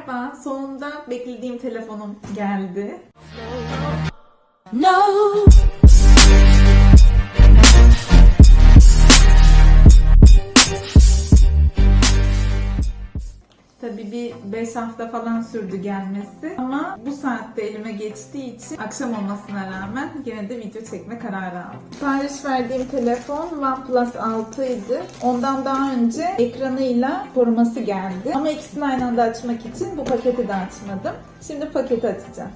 Merhaba, sonunda beklediğim telefonum geldi. No. Tabii bir 5 hafta falan sürdü gelmesi ama bu saatte elime geçtiği için akşam olmasına rağmen yine de video çekme kararı aldım. Sipariş verdiğim telefon OnePlus 6 idi. Ondan daha önce ekranıyla koruması geldi. Ama ikisini aynı anda açmak için bu paketi de açmadım. Şimdi paketi açacağım.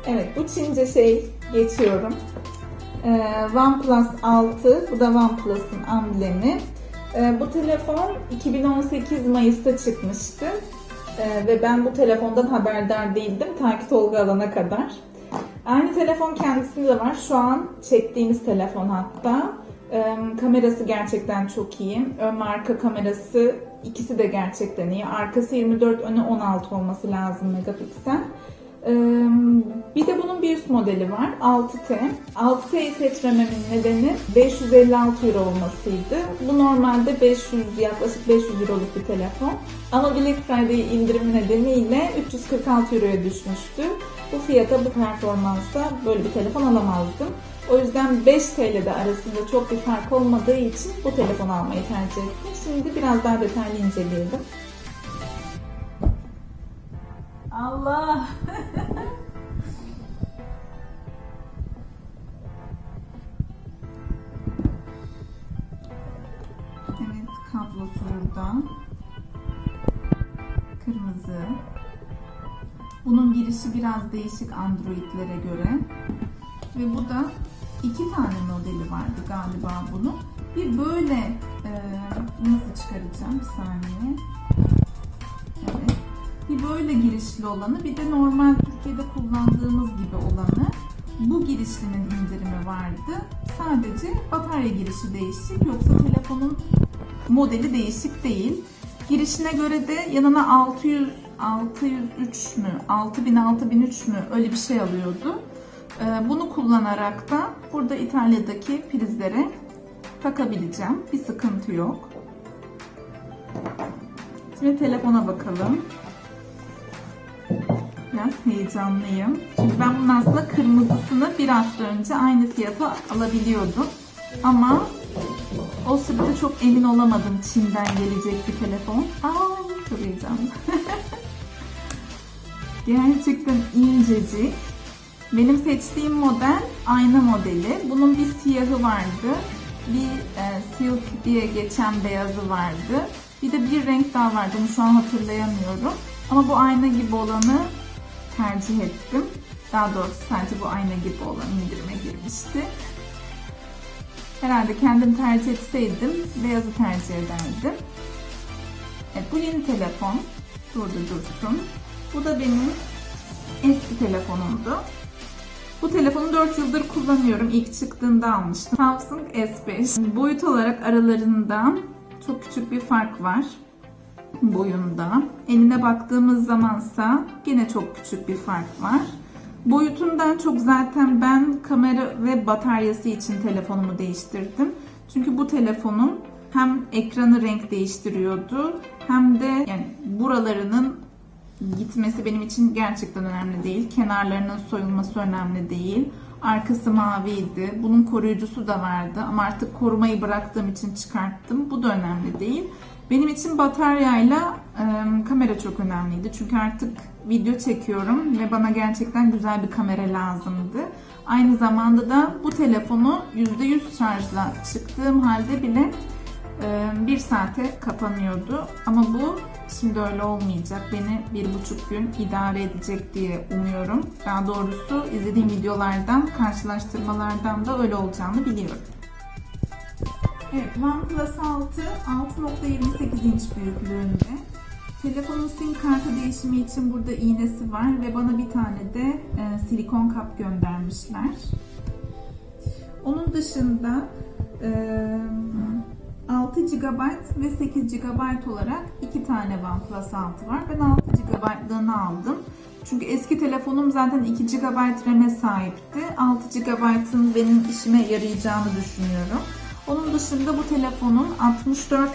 Evet, bu Çince geçiyorum. OnePlus 6, bu da OnePlus'ın amblemi. Bu telefon 2018 Mayıs'ta çıkmıştı. Ve ben bu telefondan haberdar değildim ta ki Tolga alana kadar. Aynı telefon kendisinde de var. Şu an çektiğimiz telefon hatta. Kamerası gerçekten çok iyi. Ön ve arka kamerası ikisi de gerçekten iyi. Arkası 24, önü 16 olması lazım megapiksel. Bir de bunun bir üst modeli var. 6T. 6T'yi seçmememin nedeni 556 euro olmasıydı. Bu normalde yaklaşık 500 euroluk bir telefon. Ama Black Friday indirimi nedeniyle 346 euroya düşmüştü. Bu fiyata, bu performansa böyle bir telefon alamazdım. O yüzden 5 TL'de arasında çok bir fark olmadığı için bu telefonu almayı tercih ettim. Şimdi biraz daha detaylı inceleyelim. Allah! Evet, kablosu burada. Kırmızı. Bunun girişi biraz değişik Android'lere göre. Ve burada 2 tane modeli vardı galiba bunun. Bir böyle, nasıl çıkaracağım bir saniye. Evet. Bir böyle girişli olanı, bir de normal Türkiye'de kullandığımız gibi olanı. Bu girişlinin indirimi vardı. Sadece batarya girişi değişik, yoksa telefonun modeli değişik değil. Girişine göre de yanına 603 mü, 6003 mü öyle bir şey alıyordu. Bunu kullanarak da burada İtalya'daki prizlere takabileceğim. Bir sıkıntı yok. Şimdi telefona bakalım. Biraz heyecanlıyım. Çünkü ben bunun aslında kırmızısını bir hafta önce aynı fiyata alabiliyordum. Ama o sırada çok emin olamadım Çin'den gelecek bir telefon. Ay, çok heyecanlı. Gerçekten incecik. Benim seçtiğim model ayna modeli. Bunun bir siyahı vardı. Bir silk diye geçen beyazı vardı. Bir de bir renk daha vardı. Onu şu an hatırlayamıyorum. Ama bu ayna gibi olanı tercih ettim. Daha doğrusu sadece bu ayna gibi olan indirime girmişti. Herhalde kendim tercih etseydim beyazı tercih ederdim. Evet, bu yeni telefon. Dursun. Bu da benim eski telefonumdu. Bu telefonu 4 yıldır kullanıyorum. İlk çıktığında almıştım. Samsung S5. Boyut olarak aralarında çok küçük bir fark var. Boyunda. Eline baktığımız zamansa yine çok küçük bir fark var. Boyutundan çok zaten ben kamera ve bataryası için telefonumu değiştirdim. Çünkü bu telefonun hem ekranı renk değiştiriyordu hem de yani buralarının gitmesi benim için gerçekten önemli değil. Kenarlarının soyulması önemli değil. Arkası maviydi. Bunun koruyucusu da vardı ama artık korumayı bıraktığım için çıkarttım. Bu da önemli değil. Benim için bataryayla kamera çok önemliydi. Çünkü artık video çekiyorum ve bana gerçekten güzel bir kamera lazımdı. Aynı zamanda da bu telefonu %100 şarjla çıktığım halde bile 1 saate kapanıyordu. Ama bu şimdi öyle olmayacak. Beni 1,5 gün idare edecek diye umuyorum. Daha doğrusu izlediğim videolardan, karşılaştırmalardan da öyle olacağını biliyorum. Evet, OnePlus 6 6.28 inç büyüklüğünde. Telefonun sim kartı değişimi için burada iğnesi var ve bana bir tane de silikon kap göndermişler. Onun dışında 6 GB ve 8 GB olarak 2 tane OnePlus 6 var. Ben 6 GB'lığını aldım. Çünkü eski telefonum zaten 2 GB RAM'e sahipti. 6 GB'ın benim işime yarayacağını düşünüyorum. Onun dışında bu telefonun 64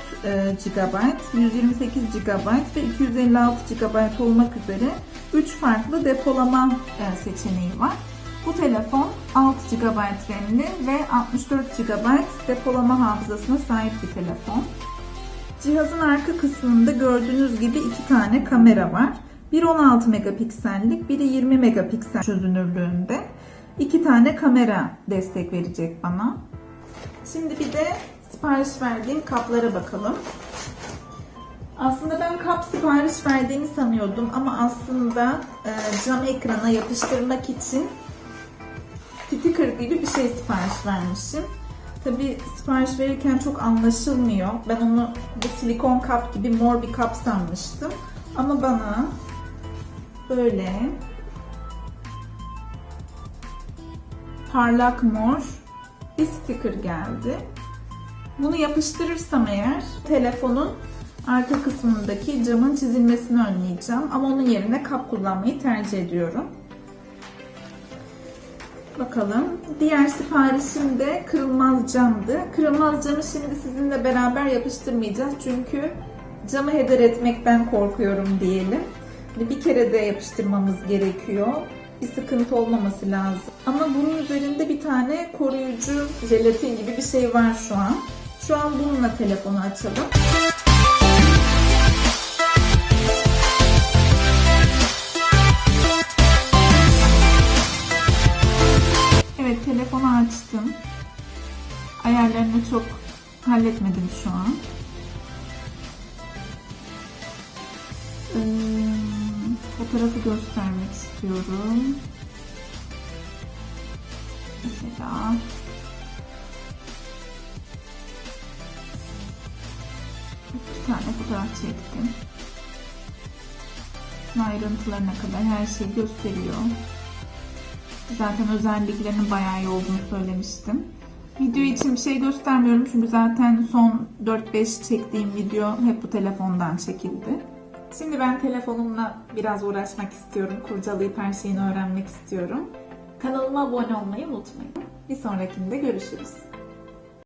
GB, 128 GB ve 256 GB olmak üzere 3 farklı depolama seçeneği var. Bu telefon 6 GB RAM'li ve 64 GB depolama hafızasına sahip bir telefon. Cihazın arka kısmında gördüğünüz gibi 2 tane kamera var. Biri 16 megapiksellik, biri 20 megapiksel çözünürlüğünde. 2 tane kamera destek verecek bana. Şimdi bir de sipariş verdiğim kaplara bakalım. Aslında ben kap sipariş verdiğimi sanıyordum ama aslında cam ekrana yapıştırmak için sticker gibi bir şey sipariş vermişim. Tabi sipariş verirken çok anlaşılmıyor. Ben onu bu silikon kap gibi mor bir kap sanmıştım. Ama bana böyle parlak mor bir sticker geldi. Bunu yapıştırırsam eğer telefonun arka kısmındaki camın çizilmesini önleyeceğim. Ama onun yerine kap kullanmayı tercih ediyorum. Bakalım. Diğer siparişim de kırılmaz camdı. Kırılmaz camı şimdi sizinle beraber yapıştırmayacağız. Çünkü camı heder etmekten korkuyorum diyelim. Bir kere de yapıştırmamız gerekiyor. Bir sıkıntı olmaması lazım. Ama bunun üzerinde bir tane koruyucu jelatin gibi bir şey var şu an. Şu an bununla telefonu açalım. Evet, telefonu açtım. Ayarlarını çok halletmedim şu an. Fotoğrafı göstermek istiyorum. Mesela bir tane fotoğraf çektim. Ayrıntılarına kadar her şeyi gösteriyor. Zaten özelliklerinin bayağı iyi olduğunu söylemiştim. Video için bir şey göstermiyorum çünkü zaten son 4-5 çektiğim video hep bu telefondan çekildi. Şimdi ben telefonumla biraz uğraşmak istiyorum. Kurcalayıp her şeyini öğrenmek istiyorum. Kanalıma abone olmayı unutmayın. Bir sonrakinde görüşürüz.